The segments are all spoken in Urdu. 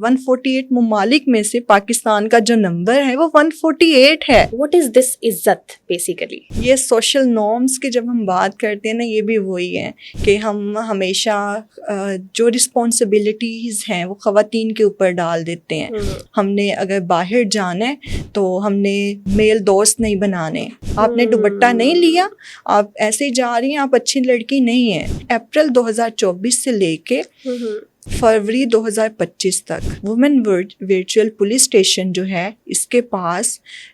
148 ممالک میں سے پاکستان کا جو نمبر ہے وہ 148 ہے. What is this عزت بیسیکلی؟ یہ سوشل نارمس کی جب ہم بات کرتے ہیں نا، یہ بھی وہی ہے کہ ہم ہمیشہ جو رسپانسبلٹیز ہیں وہ خواتین کے اوپر ڈال دیتے ہیں. ہم نے اگر باہر جانا ہے تو ہم نے میل دوست نہیں بنانے، آپ نے دوپٹہ نہیں لیا، آپ ایسے ہی جا رہی ہیں، آپ اچھی لڑکی نہیں ہیں. اپریل 2024 سے لے کے فروری 2025 تک وومن ورچوئل پولیس اسٹیشن جو ہے، اس کے پاس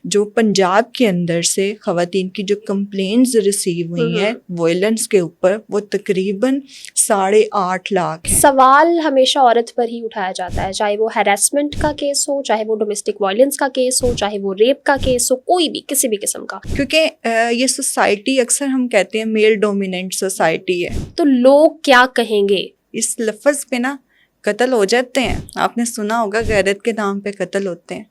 جو پنجاب کے اندر سے خواتین کی جو کمپلینٹس ریسیو ہوئی ہیں وائلنس کے اوپر، وہ تقریباً 8.5 لاکھ ہیں. سوال ہمیشہ عورت پر ہی اٹھایا جاتا ہے، چاہے وہ ہیراسمنٹ کا کیس ہو، چاہے وہ ڈومیسٹک وائلنس کا کیس ہو، چاہے وہ ریپ کا کیس ہو، کوئی بھی کسی بھی قسم کا، کیونکہ یہ سوسائٹی اکثر ہم کہتے ہیں میل ڈومیننٹ سوسائٹی ہے. تو لوگ کیا کہیں گے؟ اس لفظ پہ نا قتل ہو جاتے ہیں. آپ نے سنا ہوگا غیرت کے نام پہ قتل ہوتے ہیں،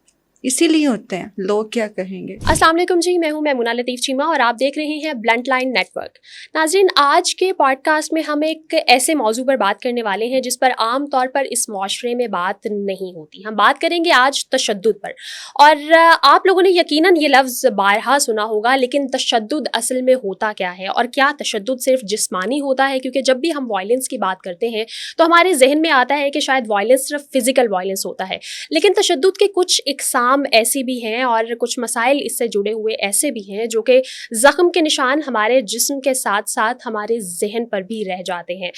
اسی لیے ہوتے ہیں. لوگ کیا کہیں گے؟ السلام علیکم جی، میں ہوں میمونہ لطیف چیمہ اور آپ دیکھ رہے ہیں بلنٹ لائن نیٹ ورک. ناظرین، آج کے پوڈ کاسٹ میں ہم ایک ایسے موضوع پر بات کرنے والے ہیں جس پر عام طور پر اس معاشرے میں بات نہیں ہوتی. ہم بات کریں گے آج تشدد پر. اور آپ لوگوں نے یقیناً یہ لفظ بارہا سنا ہوگا، لیکن تشدد اصل میں ہوتا کیا ہے؟ اور کیا تشدد صرف جسمانی ہوتا ہے؟ کیونکہ جب بھی ہم وائلنس کی بات کرتے ہیں تو ہمارے ذہن میں آتا ہے کہ شاید وائلنس صرف فزیکل وائلنس ہوتا ہے، لیکن تشدد کے کچھ اقسام ایسی بھی ہیں اور کچھ مسائل اس سے جڑے ہوئے ایسے بھی ہیں جو کہ زخم کے نشان ہمارے جسم کے ساتھ ساتھ ہمارے ذہن پر بھی رہ جاتے ہیں.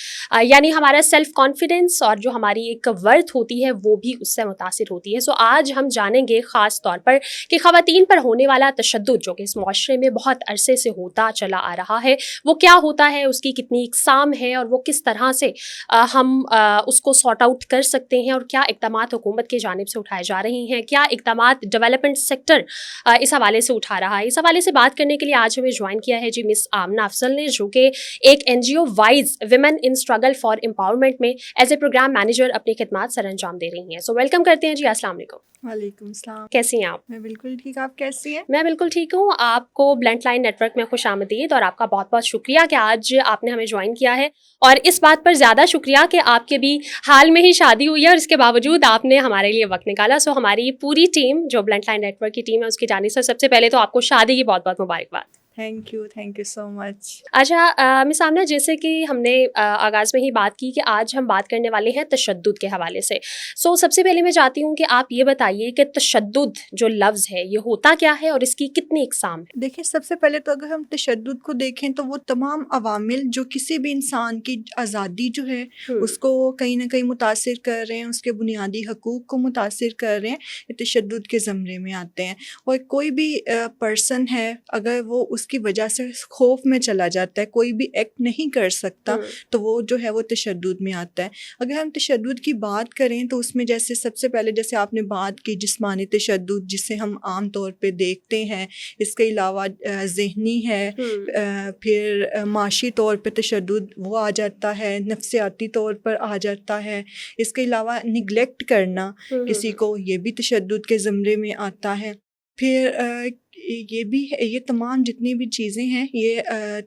یعنی ہمارا سیلف کانفیڈنس اور جو ہماری ایک ورتھ ہوتی ہے وہ بھی اس سے متاثر ہوتی ہے. سو آج ہم جانیں گے خاص طور پر کہ خواتین پر ہونے والا تشدد جو کہ اس معاشرے میں بہت عرصے سے ہوتا چلا آ رہا ہے وہ کیا ہوتا ہے، اس کی کتنی اقسام ہے اور وہ کس طرح سے ہم اس کو سارٹ آؤٹ کر سکتے ہیں، اور کیا اقدامات حکومت کی جانب سے اٹھائے جا رہے ہیں، کیا اقدامات ڈیولپمنٹ سیکٹر اس حوالے سے اٹھا رہا ہے. اس حوالے سے بات کرنے کے لیے آج ہمیں جوائن کیا ہے جی مس آمنہ افضل نے، جو کہ ایک NGO wise women in struggle for empowerment میں ایز اے پروگرام مینیجر اپنی خدمات سر انجام دے رہی ہیں. سو ویلکم کرتے ہیں جی. السلام علیکم. وعلیکم السلام. کیسی ہیں آپ؟ میں بالکل ٹھیک. آپ کیسی ہیں؟ میں بالکل ٹھیک ہوں. آپ کو بلنٹ لائن نیٹ ورک میں خوش آمدید، اور آپ کا بہت بہت شکریہ کہ آج آپ نے ہمیں جوائن کیا ہے، اور اس بات پر زیادہ شکریہ کہ آپ کے بھی حال میں ہی شادی ہوئی ہے اور اس کے باوجود آپ نے ہمارے لیے وقت نکالا. سو ہماری پوری ٹیم جو بلنٹ لائن نیٹ ورک کی ٹیم ہے اس کی جانب سے سب سے پہلے تو آپ کو شادی کی بہت بہت مبارکباد. تھینک یو سو مچ. اچھا مس آمنہ، جیسے کہ ہم نے آغاز میں ہی بات کی کہ آج ہم بات کرنے والے ہیں تشدد کے حوالے سے. سو سب سے پہلے میں چاہتی ہوں کہ آپ یہ بتائیے کہ تشدد جو لفظ ہے یہ ہوتا کیا ہے اور اس کی کتنی اقسام ہے؟ دیکھیں، سب سے پہلے تو اگر ہم تشدد کو دیکھیں تو وہ تمام عوامل جو کسی بھی انسان کی آزادی جو ہے اس کو کہیں نہ کہیں متاثر کر رہے ہیں، اس کے بنیادی حقوق کو متاثر کر رہے ہیں، یہ تشدد کے زمرے میں آتے ہیں. اور کوئی بھی پرسن ہے اگر وہ اس کی وجہ سے خوف میں چلا جاتا ہے، کوئی بھی ایکٹ نہیں کر سکتا، تو وہ جو ہے وہ تشدد میں آتا ہے. اگر ہم تشدد کی بات کریں تو اس میں جیسے سب سے پہلے جیسے آپ نے بات کی جسمانی تشدد جسے ہم عام طور پہ دیکھتے ہیں، اس کے علاوہ ذہنی ہے، پھر معاشی طور پہ تشدد وہ آ جاتا ہے، نفسیاتی طور پر آ جاتا ہے. اس کے علاوہ نگلیکٹ کرنا کسی کو، یہ بھی تشدد کے زمرے میں آتا ہے. پھر یہ بھی ہے، یہ تمام جتنی بھی چیزیں ہیں یہ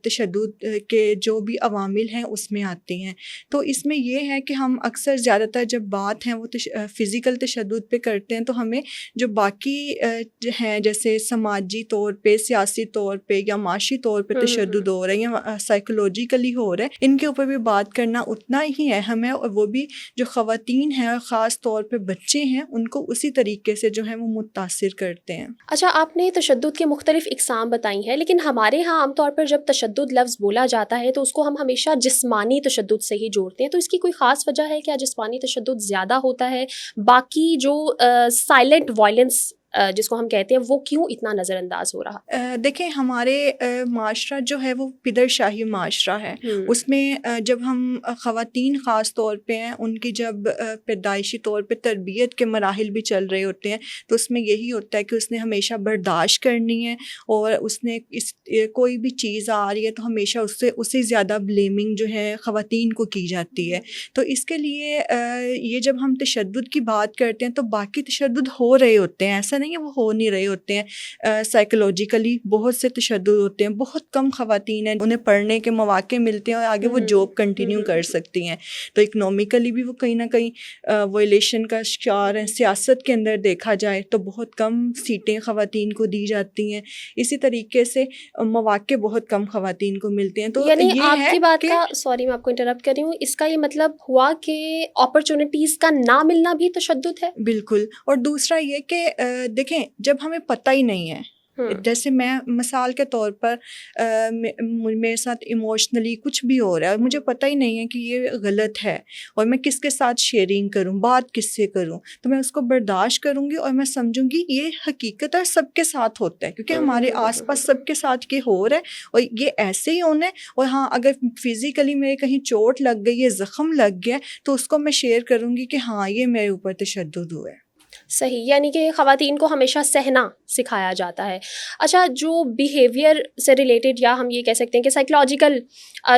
تشدد کے جو بھی عوامل ہیں اس میں آتی ہیں. تو اس میں یہ ہے کہ ہم اکثر زیادہ تر جب بات ہیں وہ فزیکل تشدد پہ کرتے ہیں، تو ہمیں جو باقی ہیں جیسے سماجی طور پہ، سیاسی طور پہ یا معاشی طور پہ تشدد ہو رہا ہے یا سائیکولوجیکلی ہو رہا ہے، ان کے اوپر بھی بات کرنا اتنا ہی اہم ہے. اور وہ بھی جو خواتین ہیں اور خاص طور پہ بچے ہیں ان کو اسی طریقے سے جو ہے وہ متاثر کرتے ہیں. اچھا، آپ نے تشدد کے مختلف اقسام بتائی ہیں، لیکن ہمارے ہاں عام طور پر جب تشدد لفظ بولا جاتا ہے تو اس کو ہم ہمیشہ جسمانی تشدد سے ہی جوڑتے ہیں. تو اس کی کوئی خاص وجہ ہے؟ کیا جسمانی تشدد زیادہ ہوتا ہے؟ باقی جو سائلنٹ وائلنس جس کو ہم کہتے ہیں وہ کیوں اتنا نظر انداز ہو رہا؟ دیکھیں، ہمارے معاشرہ جو ہے وہ پدر شاہی معاشرہ ہے. اس میں جب ہم خواتین خاص طور پہ ہیں، ان کی جب پیدائشی طور پہ تربیت کے مراحل بھی چل رہے ہوتے ہیں تو اس میں یہی ہوتا ہے کہ اس نے ہمیشہ برداشت کرنی ہے، اور اس نے کوئی بھی چیز آ رہی ہے تو ہمیشہ اسے زیادہ بلیمنگ جو ہے خواتین کو کی جاتی ہے. تو اس کے لیے یہ جب ہم تشدد کی بات کرتے ہیں تو باقی تشدد ہو رہے ہوتے ہیں، ایسا نہیں ہے وہ ہو نہیں رہے ہوتے ہیں. سائیکولوجیکلی بہت سے تشدد ہوتے ہیں, بہت کم خواتین ہیں انہیں پڑھنے کے مواقع ملتے ہیں اور آگے وہ جاب کنٹینیو کر سکتی ہیں. تو اکنومیکلی بھی وہ کہیں نہ کہیں وائلیشن کا شکار ہیں. سیاست کے اندر دیکھا جائے تو بہت کم سیٹیں خواتین کو دی جاتی ہیں. اسی طریقے سے مواقع بہت کم خواتین کو ملتے ہیں. تو یعنی یہ آپ ہے کی بات کہ کا, سوری میں آپ کو انٹرپٹ کر رہی ہوں, اس کا یہ مطلب ہوا کہ اپرچونٹیز کا نہ ملنا بھی تشدد ہے. بالکل. اور دوسرا یہ کہ دیکھیں جب ہمیں پتہ ہی نہیں ہے, جیسے میں مثال کے طور پر میرے ساتھ ایموشنلی کچھ بھی ہو رہا ہے اور مجھے پتہ ہی نہیں ہے کہ یہ غلط ہے اور میں کس کے ساتھ شیئرنگ کروں, بات کس سے کروں, تو میں اس کو برداشت کروں گی اور میں سمجھوں گی یہ حقیقت ہے, سب کے ساتھ ہوتا ہے کیونکہ ہمارے آس پاس سب کے ساتھ یہ ہو رہا ہے اور یہ ایسے ہی ہونا ہے. اور ہاں اگر فزیکلی میرے کہیں چوٹ لگ گئی ہے, زخم لگ گیا تو اس کو میں شیئر کروں گی کہ ہاں یہ میرے اوپر تشدد ہوا ہے. صحیح, یعنی کہ خواتین کو ہمیشہ سہنا سکھایا جاتا ہے. اچھا, جو بیہیویئر سے ریلیٹڈ یا ہم یہ کہہ سکتے ہیں کہ سائیکولوجیکل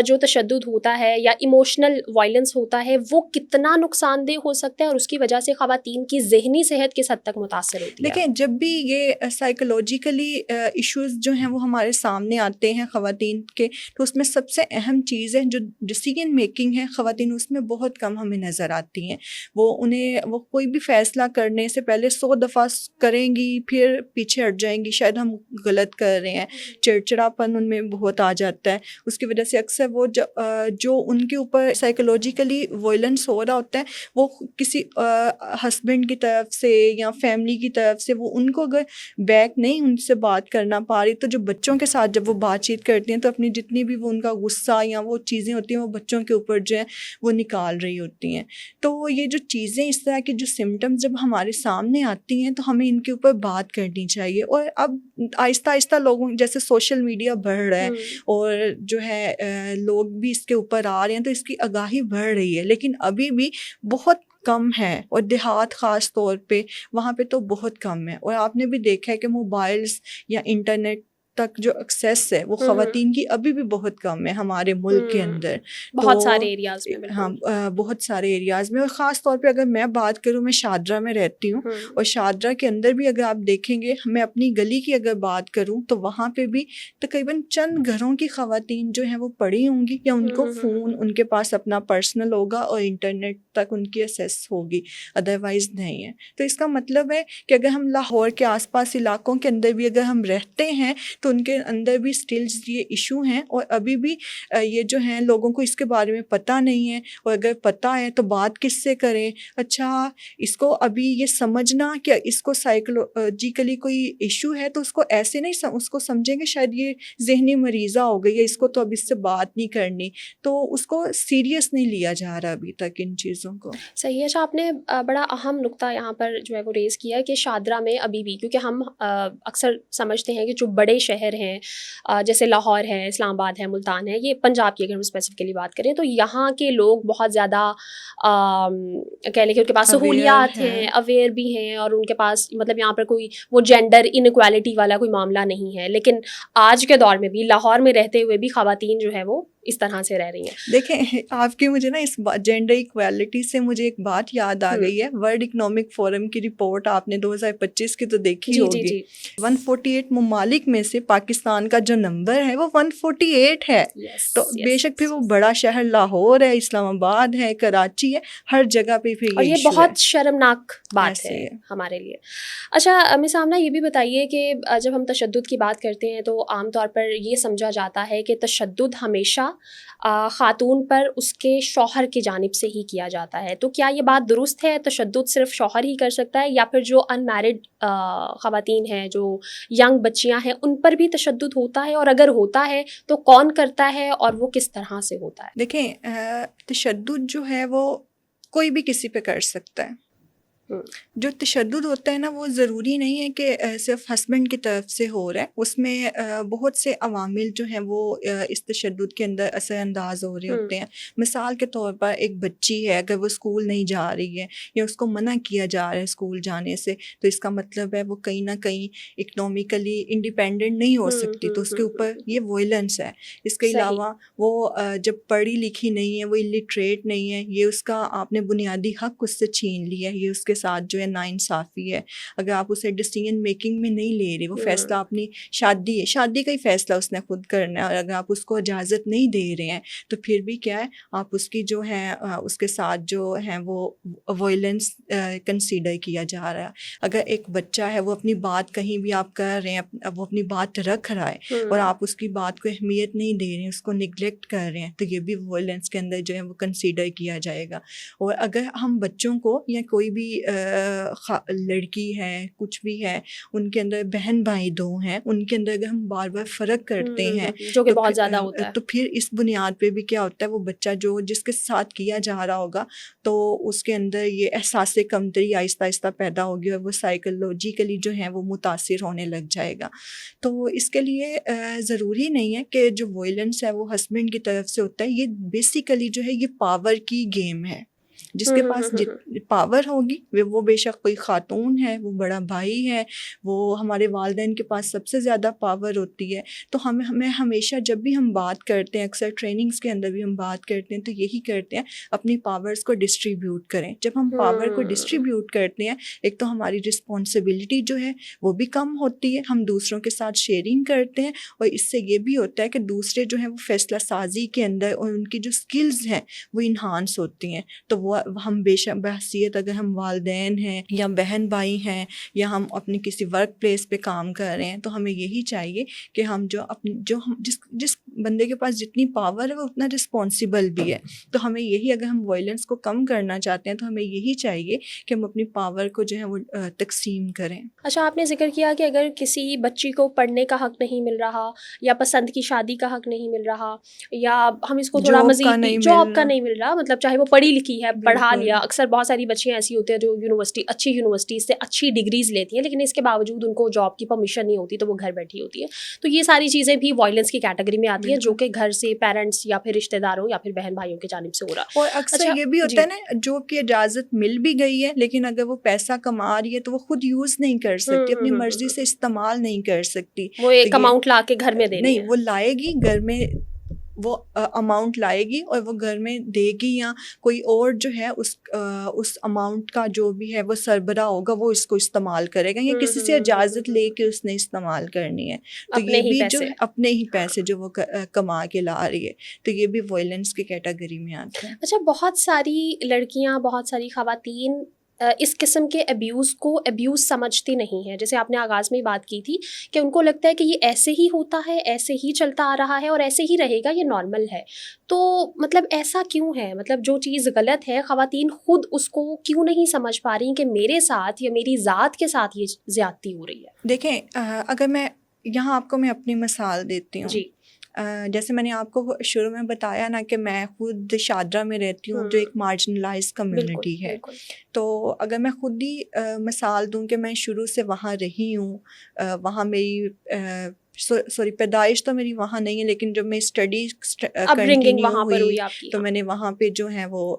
جو تشدد ہوتا ہے یا ایموشنل وائلنس ہوتا ہے وہ کتنا نقصان دہ ہو سکتا ہے اور اس کی وجہ سے خواتین کی ذہنی صحت کس حد تک متاثر ہوتی ہے؟ دیکھیں جب بھی یہ سائیکولوجیکلی ایشوز جو ہیں وہ ہمارے سامنے آتے ہیں خواتین کے, تو اس میں سب سے اہم چیز ہے جو ڈیسیژن میکنگ ہے خواتین اس میں بہت کم ہمیں نظر آتی ہیں. وہ کوئی بھی فیصلہ کرنے سے پہلے 100 دفعہ کریں گی پھر پیچھے ہٹ جائیں گی, شاید ہم غلط کر رہے ہیں. چڑچڑاپن ان میں بہت آ جاتا ہے. اس کی وجہ سے اکثر وہ جو ان کے اوپر سائیکولوجیکلی وائلنس ہو رہا ہوتا ہے وہ کسی ہسبینڈ کی طرف سے یا فیملی کی طرف سے وہ ان کو اگر بیک نہیں ان سے بات کرنا پا رہی, تو جو بچوں کے ساتھ جب وہ بات چیت کرتی ہیں تو اپنی جتنی بھی وہ ان کا غصہ یا وہ چیزیں ہوتی ہیں وہ بچوں کے اوپر جو ہے وہ نکال رہی ہوتی ہیں. تو یہ جو چیزیں اس طرح کی جو سمٹمز جب ہمارے سامنے آتی ہیں تو ہمیں ان کے اوپر بات کرنی چاہیے. اور اب آہستہ آہستہ لوگوں جیسے سوشل میڈیا بڑھ رہا ہے اور جو ہے لوگ بھی اس کے اوپر آ رہے ہیں تو اس کی آگاہی بڑھ رہی ہے, لیکن ابھی بھی بہت کم ہے. اور دیہات خاص طور پہ وہاں پہ تو بہت کم ہے. اور آپ نے بھی دیکھا ہے کہ موبائلز یا انٹرنیٹ تک جو ایکسیس ہے وہ خواتین کی ابھی بھی بہت کم ہے ہمارے ملک کے اندر, بہت سارے ایریاز میں. ہاں بہت سارے ایریاز میں. اور خاص طور پہ اگر میں بات کروں, میں شاہدرہ میں رہتی ہوں اور شاہدرہ کے اندر بھی اگر آپ دیکھیں گے, میں اپنی گلی کی اگر بات کروں تو وہاں پہ بھی تقریباً چند گھروں کی خواتین جو ہیں وہ پڑھی ہوں گی یا ان کو فون ان کے پاس اپنا پرسنل ہوگا اور انٹرنیٹ تک ان کی ایکسیس ہوگی, ادروائز نہیں ہے. تو اس کا مطلب ہے کہ اگر ہم لاہور کے آس پاس علاقوں کے اندر بھی اگر ہم رہتے ہیں تو ان کے اندر بھی سٹلز یہ ایشو ہیں اور ابھی بھی یہ جو ہیں لوگوں کو اس کے بارے میں پتہ نہیں ہے. اور اگر پتہ ہے تو بات کس سے کریں. اچھا اس کو ابھی یہ سمجھنا کہ اس کو سائیکولوجیکلی کوئی ایشو ہے تو اس کو ایسے نہیں اس کو سمجھیں گے شاید یہ ذہنی مریضہ ہو گئی ہے, اس کو تو اب اس سے بات نہیں کرنی, تو اس کو سیریس نہیں لیا جا رہا ابھی تک ان چیزوں کو. صحیح ہے. اچھا, آپ نے بڑا اہم نقطہ یہاں پر جو ہے وہ ریز کیا کہ شاہدرہ میں ابھی بھی, کیونکہ ہم اکثر سمجھتے ہیں کہ جو بڑے شہر ہیں جیسے لاہور ہے, اسلام آباد ہے, ملتان ہے, یہ پنجاب کی اگر ہم اسپیسیفکلی بات کریں تو یہاں کے لوگ بہت زیادہ کہہ لیں کہ ان کے پاس سہولیات ہیں, اویئر بھی ہیں, اور ان کے پاس مطلب یہاں پر کوئی وہ جینڈر انیکوالٹی والا کوئی معاملہ نہیں ہے. لیکن آج کے دور میں بھی لاہور میں رہتے ہوئے بھی خواتین جو ہے وہ اس طرح سے رہ رہی ہیں. دیکھیں آپ کی مجھے نا اس جینڈر ایکویلٹی سے مجھے ایک بات یاد آ گئی ہے. ورلڈ اکنامک فورم کی رپورٹ آپ نے 2025 کی تو دیکھی ہوگی. 148 ممالک میں سے پاکستان کا جو نمبر ہے وہ 148 ہے. تو بے شک پھر وہ بڑا شہر لاہور ہے, اسلام آباد ہے, کراچی ہے, ہر جگہ پہ پھر اور یہ بہت شرمناک بات ہے ہمارے لیے. اچھا مس آمنہ, یہ بھی بتائیے کہ جب ہم تشدد کی بات کرتے ہیں تو عام طور پر یہ سمجھا جاتا ہے کہ تشدد ہمیشہ خاتون پر اس کے شوہر کی جانب سے ہی کیا جاتا ہے. تو کیا یہ بات درست ہے؟ تشدد صرف شوہر ہی کر سکتا ہے یا پھر جو ان میرڈ خواتین ہیں, جو ینگ بچیاں ہیں, ان پر بھی تشدد ہوتا ہے؟ اور اگر ہوتا ہے تو کون کرتا ہے اور وہ کس طرح سے ہوتا ہے؟ دیکھیں تشدد جو ہے وہ کوئی بھی کسی پہ کر سکتا ہے. جو تشدد ہوتا ہے نا وہ ضروری نہیں ہے کہ صرف ہسبینڈ کی طرف سے ہو رہا ہے, اس میں بہت سے عوامل جو ہیں وہ اس تشدد کے اندر اثر انداز ہو رہے ہوتے ہیں. مثال کے طور پر ایک بچی ہے, اگر وہ اسکول نہیں جا رہی ہے یا اس کو منع کیا جا رہا ہے اسکول جانے سے, تو اس کا مطلب ہے وہ کہیں نہ کہیں اکنامکلی انڈیپینڈنٹ نہیں ہو سکتی, تو اس کے اوپر یہ وائلنس ہے. اس کے علاوہ وہ جب پڑھی لکھی نہیں ہے, وہ الٹریٹ نہیں ہے, یہ اس کا آپ نے بنیادی حق اس سے چھین لیا ہے, یہ اس کے کے ساتھ جو ہے ناانصافی ہے. اگر آپ اسے ڈیسیژن میکنگ میں نہیں لے رہے, وہ فیصلہ اپنی شادی ہے, شادی کا ہی فیصلہ اس نے خود کرنا ہے, اور اگر آپ اس کو اجازت نہیں دے رہے ہیں تو پھر بھی کیا ہے, آپ اس کی جو ہے اس کے ساتھ جو ہیں وہ وائلنس کنسیڈر کیا جا رہا ہے. اگر ایک بچہ ہے وہ اپنی بات کہیں بھی آپ کر رہے ہیں, وہ اپنی بات رکھ رہا ہے اور آپ اس کی بات کو اہمیت نہیں دے رہے ہیں, اس کو نگلیکٹ کر رہے ہیں, تو یہ بھی وائلنس کے اندر جو ہے وہ کنسیڈر کیا جائے گا. اور اگر ہم بچوں کو یا کوئی بھی لڑکی ہے کچھ بھی ہے, ان کے اندر بہن بھائی دو ہیں, ان کے اندر اگر ہم بار بار فرق کرتے ہیں جو کہ بہت زیادہ ہوتا ہے, تو پھر اس بنیاد پہ بھی کیا ہوتا ہے, وہ بچہ جو جس کے ساتھ کیا جا رہا ہوگا تو اس کے اندر یہ احساس کمتری آہستہ آہستہ پیدا ہوگی اور وہ سائیکولوجیکلی جو ہے وہ متاثر ہونے لگ جائے گا. تو اس کے لیے ضروری نہیں ہے کہ جو وائلنس ہے وہ ہسبینڈ کی طرف سے ہوتا ہے, یہ بیسیکلی جو ہے یہ پاور کی گیم ہے. جس کے پاس پاور ہوگی وہ بے شک کوئی خاتون ہے, وہ بڑا بھائی ہے, وہ ہمارے والدین کے پاس سب سے زیادہ پاور ہوتی ہے. تو ہمیں ہمیشہ جب بھی ہم بات کرتے ہیں, اکثر ٹریننگز کے اندر بھی ہم بات کرتے ہیں, تو یہی کرتے ہیں اپنی پاورز کو ڈسٹریبیوٹ کریں. جب ہم پاور کو ڈسٹریبیوٹ کرتے ہیں, ایک تو ہماری رسپانسبلٹی جو ہے وہ بھی کم ہوتی ہے, ہم دوسروں کے ساتھ شیئرنگ کرتے ہیں, اور اس سے یہ بھی ہوتا ہے کہ دوسرے جو ہیں وہ فیصلہ سازی کے اندر اور ان کی جو سکلز ہیں وہ انہانس ہوتی ہیں. تو وہ ہم بحثیت اگر ہم والدین ہیں یا بہن بھائی ہیں یا ہم اپنے کسی ورک پلیس پہ کام کر رہے ہیں, تو ہمیں یہی چاہیے کہ ہم جس بندے کے پاس جتنی پاور ہے وہ اتنا رسپانسیبل بھی ہے. تو ہمیں یہی, اگر ہم وائلنس کو کم کرنا چاہتے ہیں تو ہمیں یہی چاہیے کہ ہم اپنی پاور کو جو ہے وہ تقسیم کریں. اچھا, آپ نے ذکر کیا کہ اگر کسی بچی کو پڑھنے کا حق نہیں مل رہا, یا پسند کی شادی کا حق نہیں مل رہا, یا ہم اس کو تھوڑا مزید جاب کا نہیں مل رہا, مطلب چاہے وہ پڑھی لکھی ہے, پڑھا لیا, اکثر بہت ساری بچیاں ایسی ہوتی ہیں جو اچھی یونیورسٹیز سے اچھی ڈگریز لیتی ہیں, لیکن اس کے باوجود ان کو جاب کی پرمیشن نہیں ہوتی, تو وہ گھر بیٹھی ہوتی ہے. تو یہ ساری چیزیں بھی وائلنس کی کیٹیگری میں آتی ہیں, جو کہ گھر سے پیرنٹس یا پھر رشتہ داروں یا پھر بہن بھائیوں کی جانب سے ہو رہا. اور اکثر یہ بھی ہوتا ہے نا, جو کہ اجازت مل بھی گئی ہے لیکن اگر وہ پیسہ کما رہی ہے تو وہ خود یوز نہیں کر سکتی, اپنی مرضی سے استعمال نہیں کر سکتی. وہ ایک اماؤنٹ لا کے گھر میں دے نہیں, وہ لائے گی گھر میں, وہ اماؤنٹ لائے گی اور وہ گھر میں دے گی, یا کوئی اور جو ہے اس اماؤنٹ کا جو بھی ہے وہ سربراہ ہوگا, وہ اس کو استعمال کرے گا, یا کسی سے اجازت لے کے اس نے استعمال کرنی ہے. تو یہ بھی جو اپنے ہی پیسے جو وہ کما کے لا رہی ہے, تو یہ بھی وائلنس کی کیٹیگری میں آتا ہے. اچھا, بہت ساری لڑکیاں, بہت ساری خواتین اس قسم کے ابیوز کو ابیوز سمجھتی نہیں ہیں. جیسے آپ نے آغاز میں ہی بات کی تھی کہ ان کو لگتا ہے کہ یہ ایسے ہی ہوتا ہے, ایسے ہی چلتا آ رہا ہے اور ایسے ہی رہے گا, یہ نارمل ہے. تو مطلب ایسا کیوں ہے, مطلب جو چیز غلط ہے خواتین خود اس کو کیوں نہیں سمجھ پا رہی کہ میرے ساتھ یا میری ذات کے ساتھ یہ زیادتی ہو رہی ہے؟ دیکھیں, اگر میں یہاں آپ کو میں اپنی مثال دیتی ہوں. جی. جیسے میں نے آپ کو شروع میں بتایا نا کہ میں خود شاہدرہ میں رہتی ہوں, جو ایک مارجنلائز کمیونٹی ہے. تو اگر میں خود ہی مثال دوں کہ میں شروع سے وہاں رہی ہوں, وہاں میری پیدائش تو میری وہاں نہیں ہے, لیکن جب میں اسٹڈی کنٹینیو ہوئی تو میں نے وہاں پہ جو ہے وہ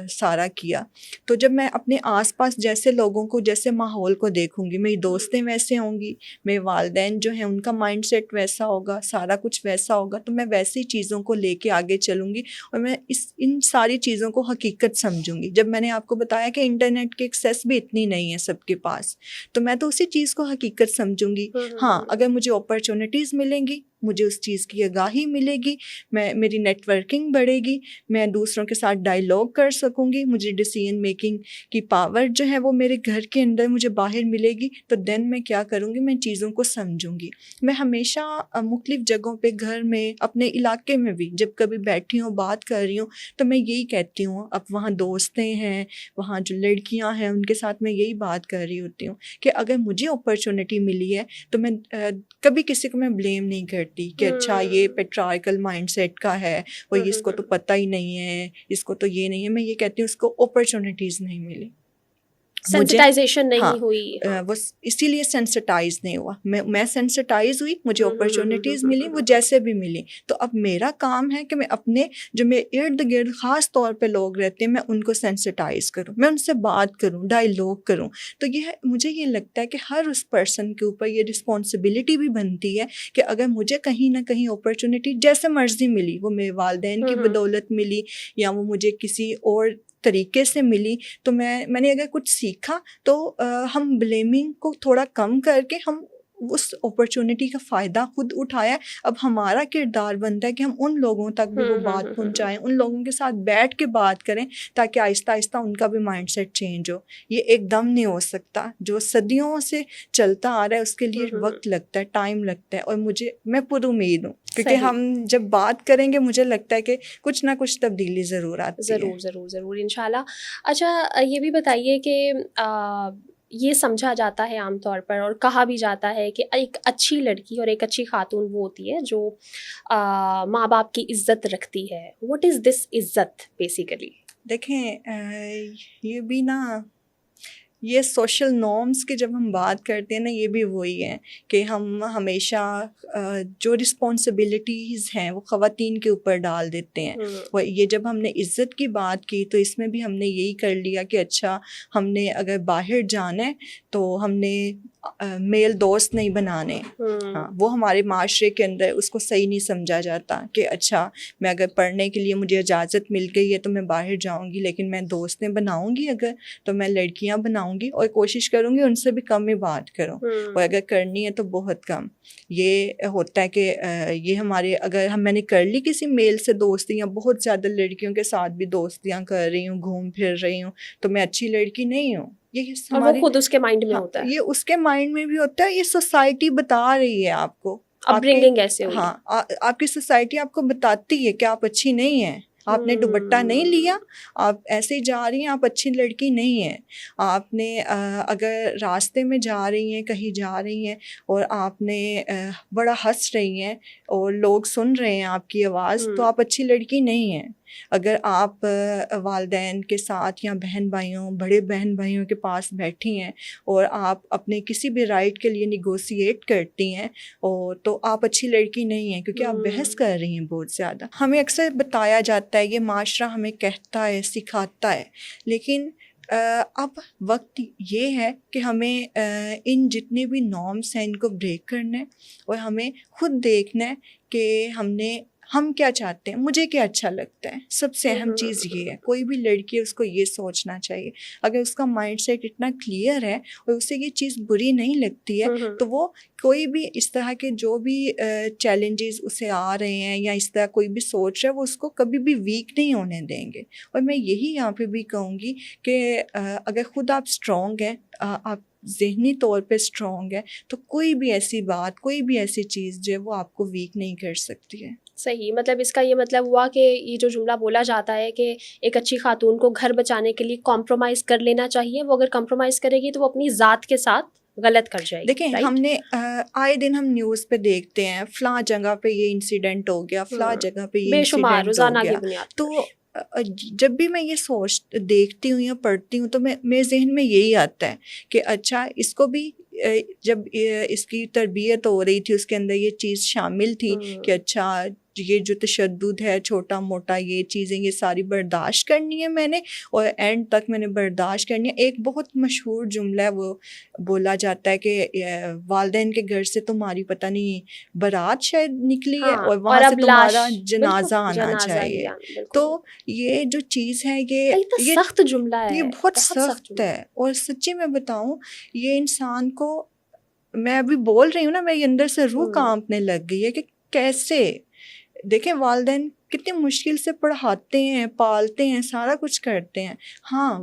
سارا کیا. تو جب میں اپنے آس پاس جیسے لوگوں کو, جیسے ماحول کو دیکھوں گی, میری دوستیں ویسے ہوں گی, میرے والدین جو ہیں ان کا مائنڈ سیٹ ویسا ہوگا, سارا کچھ ویسا ہوگا, تو میں ویسی چیزوں کو لے کے آگے چلوں گی اور میں ان ساری چیزوں کو حقیقت سمجھوں گی. جب میں نے آپ کو بتایا کہ انٹرنیٹ کی ایکسیس بھی اتنی نہیں ہے سب کے پاس, تو میں تو اسی چیز کو حقیقت سمجھوں گی. ہاں, اگر مجھے اپرچونیٹیز ملیں گی, مجھے اس چیز کی آگاہی ملے گی, میری نیٹ ورکنگ بڑھے گی, میں دوسروں کے ساتھ ڈائیلاگ کر سکوں گی, مجھے ڈیسیژن میکنگ کی پاور جو ہے وہ میرے گھر کے اندر مجھے باہر ملے گی, تو دین میں کیا کروں گی, میں چیزوں کو سمجھوں گی. میں ہمیشہ مختلف جگہوں پہ, گھر میں, اپنے علاقے میں بھی جب کبھی بیٹھی ہوں, بات کر رہی ہوں, تو میں یہی کہتی ہوں, اب وہاں دوستیں ہیں, وہاں جو لڑکیاں ہیں, ان کے ساتھ میں یہی بات کر رہی ہوتی ہوں کہ اگر مجھے اپرچونٹی ملی ہے تو میں کبھی کسی کو میں بلیم نہیں کرتی کہ اچھا یہ پیٹرارکل مائنڈ سیٹ کا ہے, وہ اس کو تو پتہ ہی نہیں ہے, اس کو تو یہ نہیں ہے. میں یہ کہتی ہوں اس کو اپرچونٹیز نہیں ملی, سینسٹائزیشن نہیں ہوئی, وہ اسی لیے سینسٹائز نہیں ہوا. میں سینسٹائز ہوئی, مجھے اپرچونیٹیز ملی, وہ جیسے بھی ملی. تو اب میرا کام ہے کہ میں اپنے جو میرے ارد گرد خاص طور پہ لوگ رہتے ہیں, میں ان کو سینسٹائز کروں, میں ان سے بات کروں, ڈائیلاگ کروں. تو مجھے یہ لگتا ہے کہ ہر اس پرسن کے اوپر یہ رسپانسبلٹی بھی بنتی ہے کہ اگر مجھے کہیں نہ کہیں اپرچونیٹی جیسے مرضی ملی, وہ میرے والدین کی بدولت ملی یا وہ مجھے کسی اور طریقے سے ملی تو میں نے اگر کچھ سیکھا تو ہم بلیمنگ کو تھوڑا کم کر کے ہم اس اپرچونٹی کا فائدہ خود اٹھایا. اب ہمارا کردار بنتا ہے کہ ہم ان لوگوں تک بھی وہ بات پہنچائیں, ان لوگوں کے ساتھ بیٹھ کے بات کریں تاکہ آہستہ آہستہ ان کا بھی مائنڈ سیٹ چینج ہو. یہ ایک دم نہیں ہو سکتا, جو صدیوں سے چلتا آ رہا ہے اس کے لیے وقت لگتا ہے, ٹائم لگتا ہے. اور میں پر امید ہوں کیونکہ ہم جب بات کریں گے مجھے لگتا ہے کہ کچھ نہ کچھ تبدیلی ضرور آتی ہے. ضرور انشاءاللہ. اچھا یہ بھی بتائیے کہ یہ سمجھا جاتا ہے عام طور پر اور کہا بھی جاتا ہے کہ ایک اچھی لڑکی اور ایک اچھی خاتون وہ ہوتی ہے جو ماں باپ کی عزت رکھتی ہے. واٹ از دس عزت بیسیکلی؟ دیکھیں یہ بھی نا, یہ سوشل نارمس کی جب ہم بات کرتے ہیں نا, یہ بھی وہی ہے کہ ہم ہمیشہ جو رسپانسبلٹیز ہیں وہ خواتین کے اوپر ڈال دیتے ہیں. یہ جب ہم نے عزت کی بات کی تو اس میں بھی ہم نے یہی کر لیا کہ اچھا ہم نے اگر باہر جانا ہے تو ہم نے میل دوست نہیں بنانے. ہاں, وہ ہمارے معاشرے کے اندر اس کو صحیح نہیں سمجھا جاتا کہ اچھا میں اگر پڑھنے کے لیے مجھے اجازت مل گئی ہے تو میں باہر جاؤں گی, لیکن میں دوستیں بناؤں گی اگر تو میں لڑکیاں بناؤں گی اور کوشش کروں گی ان سے بھی کم ہی بات کروں, اور اگر کرنی ہے تو بہت کم. یہ ہوتا ہے کہ یہ ہمارے اگر میں نے کر لی کسی میل سے دوستیاں, بہت زیادہ لڑکیوں کے ساتھ بھی دوستیاں کر رہی ہوں, گھوم پھر رہی ہوں, تو میں اچھی لڑکی نہیں ہوں. یہ اور وہ خود اس کے مائنڈ میں ہوتا ہے, یہ اس کے مائنڈ میں بھی ہوتا ہے. یہ سوسائٹی بتا رہی ہے آپ کو, اپ برنگنگ ایسے ہوئی. ہاں, آپ کی سوسائٹی آپ کو بتاتی ہے کہ آپ اچھی نہیں ہیں, آپ نے دوپٹہ نہیں لیا, آپ ایسے ہی جا رہی ہیں, آپ اچھی لڑکی نہیں ہیں. آپ نے اگر راستے میں جا رہی ہیں, کہیں جا رہی ہیں اور آپ نے بڑا ہنس رہی ہیں اور لوگ سن رہے ہیں آپ کی آواز, تو آپ اچھی لڑکی نہیں ہیں. اگر آپ والدین کے ساتھ یا بہن بھائیوں, بڑے بہن بھائیوں کے پاس بیٹھی ہیں اور آپ اپنے کسی بھی رائٹ کے لیے نیگوسیٹ کرتی ہیں تو آپ اچھی لڑکی نہیں ہیں, کیونکہ آپ بحث کر رہی ہیں بہت زیادہ. ہمیں اکثر بتایا جاتا ہے, یہ معاشرہ ہمیں کہتا ہے, سکھاتا ہے, لیکن اب وقت یہ ہے کہ ہمیں ان جتنے بھی نارمس ہیں ان کو بریک کرنا ہے اور ہمیں خود دیکھنا ہے کہ ہم کیا چاہتے ہیں, مجھے کیا اچھا لگتا ہے. سب سے اہم چیز یہ ہے, کوئی بھی لڑکی ہے اس کو یہ سوچنا چاہیے, اگر اس کا مائنڈ سیٹ اتنا کلیئر ہے اور اسے یہ چیز بری نہیں لگتی ہے تو وہ کوئی بھی اس طرح کے جو بھی چیلنجز اسے آ رہے ہیں یا اس طرح کوئی بھی سوچ رہا ہے وہ اس کو کبھی بھی ویک نہیں ہونے دیں گے. اور میں یہی یہاں پہ بھی کہوں گی کہ اگر خود آپ اسٹرانگ ہیں, آپ ذہنی طور پہ اسٹرانگ ہے, تو کوئی بھی ایسی بات, کوئی بھی ایسی چیز جو ہے وہ آپ کو ویک نہیں کر سکتی ہے. صحیح, مطلب اس کا یہ مطلب ہوا کہ یہ جو جملہ بولا جاتا ہے کہ ایک اچھی خاتون کو گھر بچانے کے لیے کمپرومائز کر لینا چاہیے, وہ اگر کمپرومائز کرے گی تو وہ اپنی ذات کے ساتھ غلط کر جائے گی. دیکھیں ہم نے آئے دن ہم نیوز پہ دیکھتے ہیں فلاں جگہ پہ یہ انسیڈنٹ ہو گیا, فلاں جگہ پہ یہ بے شمار انسیڈنٹ روزانہ ہو کی گیا. بنیاد. تو جب بھی میں یہ دیکھتی ہوں یا پڑھتی ہوں تو میرے ذہن میں یہی آتا ہے کہ اچھا اس کو بھی جب اس کی تربیت ہو رہی تھی اس کے اندر یہ چیز شامل تھی کہ اچھا یہ جو تشدد ہے, چھوٹا موٹا یہ چیزیں, یہ ساری برداشت کرنی ہے میں نے, اور اینڈ تک میں نے برداشت کرنی ہے. ایک بہت مشہور جملہ ہے, وہ بولا جاتا ہے کہ والدین کے گھر سے تمہاری پتہ نہیں بارات شاید نکلی ہے اور وہاں سے تمہارا جنازہ آنا چاہیے. تو یہ جو چیز ہے یہ سخت جملہ ہے, یہ بہت سخت ہے. اور سچی میں بتاؤں, یہ انسان کو, میں ابھی بول رہی ہوں نا, میرے اندر سے روح کانپنے لگ گئی ہے کہ کیسے. دیکھیں والدین کتنی مشکل سے پڑھاتے ہیں, پالتے ہیں, سارا کچھ کرتے ہیں. ہاں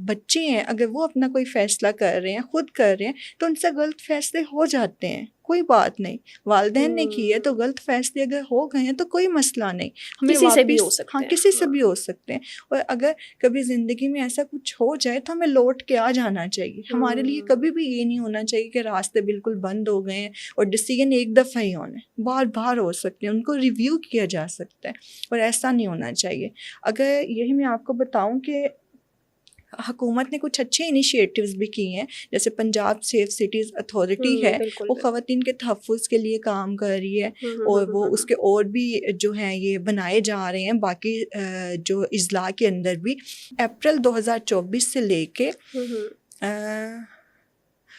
بچے ہیں, اگر وہ اپنا کوئی فیصلہ کر رہے ہیں, خود کر رہے ہیں, تو ان سے غلط فیصلے ہو جاتے ہیں, کوئی بات نہیں. والدین نے کی ہے تو غلط فیصلے اگر ہو گئے ہیں تو کوئی مسئلہ نہیں, ہمیں کسی سے بھی ہو سکتے ہیں. ہاں کسی سے بھی ہو سکتے ہیں. اور اگر کبھی زندگی میں ایسا کچھ ہو جائے تو ہمیں لوٹ کے آ جانا چاہیے. ہمارے لیے کبھی بھی یہ نہیں ہونا چاہیے کہ راستے بالکل بند ہو گئے ہیں اور ڈیسیژن ایک دفعہ ہی ہونے, بار بار ہو سکتے ہیں, ان کو ریویو کیا جا سکتا ہے, اور ایسا نہیں ہونا چاہیے. اگر یہی میں آپ کو بتاؤں کہ حکومت نے کچھ اچھے انیشیٹیوز بھی کی ہیں, جیسے پنجاب سیف سٹیز اتھارٹی ہے, وہ خواتین کے تحفظ کے لیے کام کر رہی ہے, اور وہ اس کے اور بھی جو ہیں یہ بنائے جا رہے ہیں باقی جو اضلاع کے اندر بھی. اپریل 2024 سے لے کے